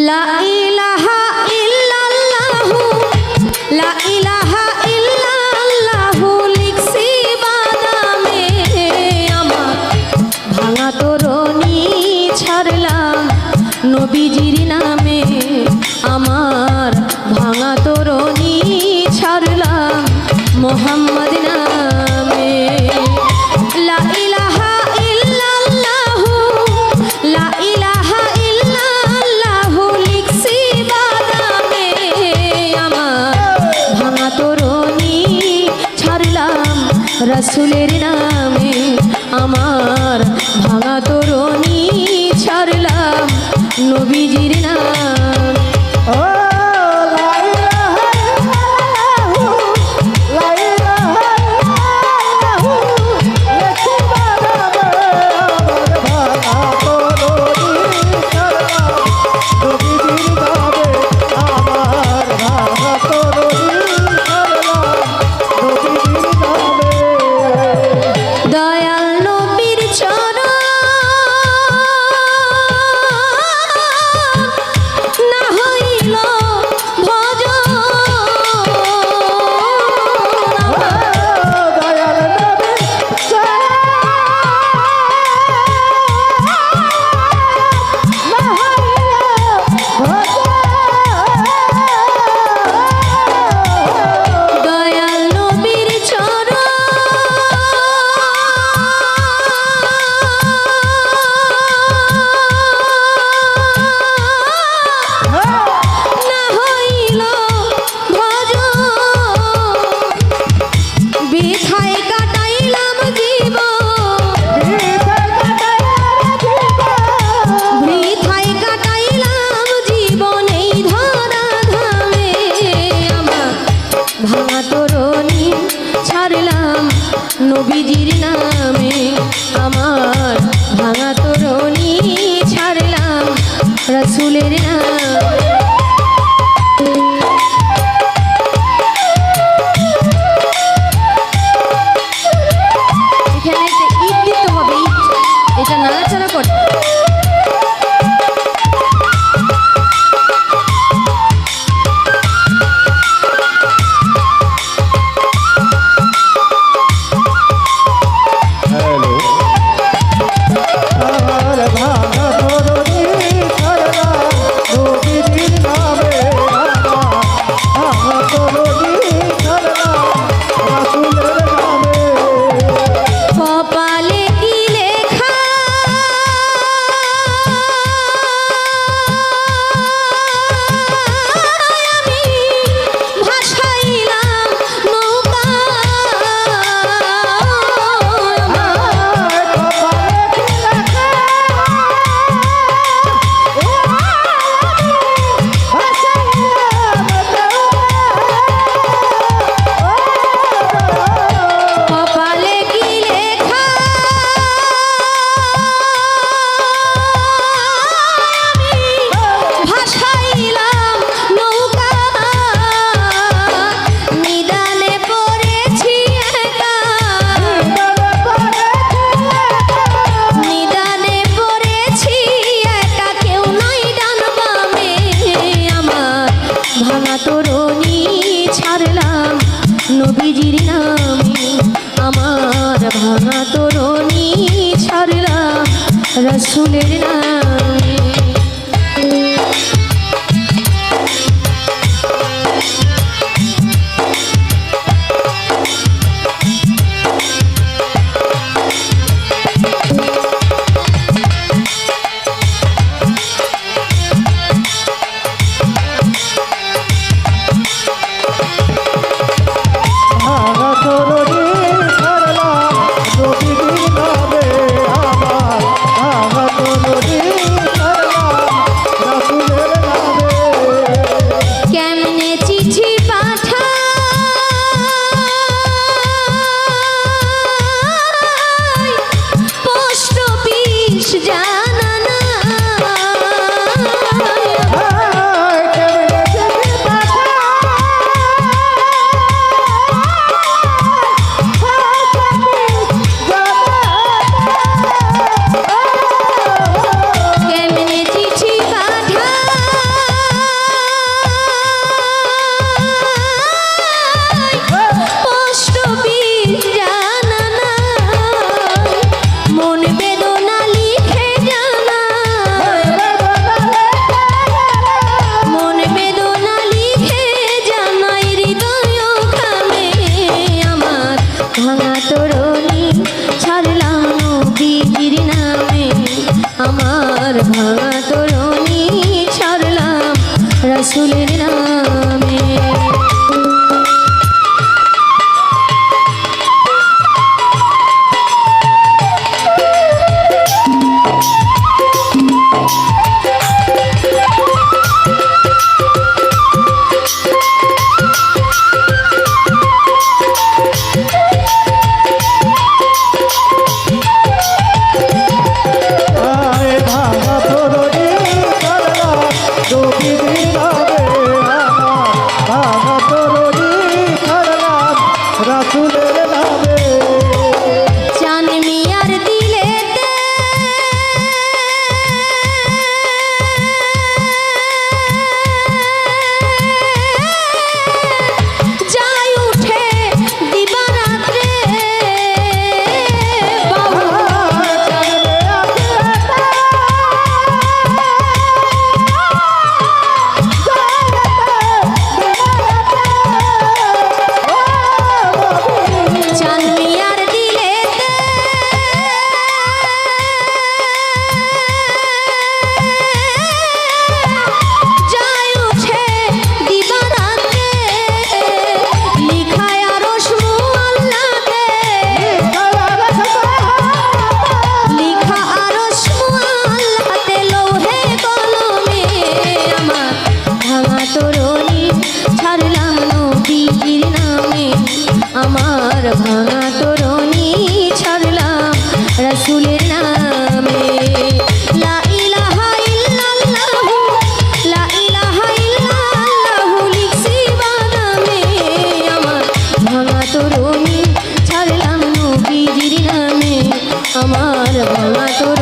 লা ইলাহা ইল্লাল্লাহু লা ইলাহা ইল্লাল্লাহু লিখছি বাদামে আমার ভাঙা তরণী ছাড়লাম নবীজির নামে আমার ভাঙা তরণী ছাড়লাম মোহাম্মদ নামে লা ইলাহা ইল্লাল্লাহু লা ইলাহা ইল্লাল্লাহু লিখছি বাদামে আমার ভাঙা তরণী ছাড়লাম রাসূলের নামে আমার ভাঙা তরণী ছাড়লাম নবীজির নাম নবীজির নামে আমার ভাঙা তরণী ছাড়লাম রাসূলের নামে এখানে একটা ঈদ দিতে হবে, এটা নাড়াচাড়া করতে নবীজির নামে আমার ভাঙা তরণী ছাড়লাম রাসূলের নামে নবীজির নামে আমার ভাঙা তরণী রসুলের নামে। আমার ভাঙা তরণী ছাড়লাম রসুলের নামে। লা ইলাহা ইল্লাল্লাহু লা ইলাহা ইল্লাল্লাহু লিখছি বানামে। আমার ভাঙা তরণী ছাড়লাম নবীজির নামে। আমার ভাঙা তরণী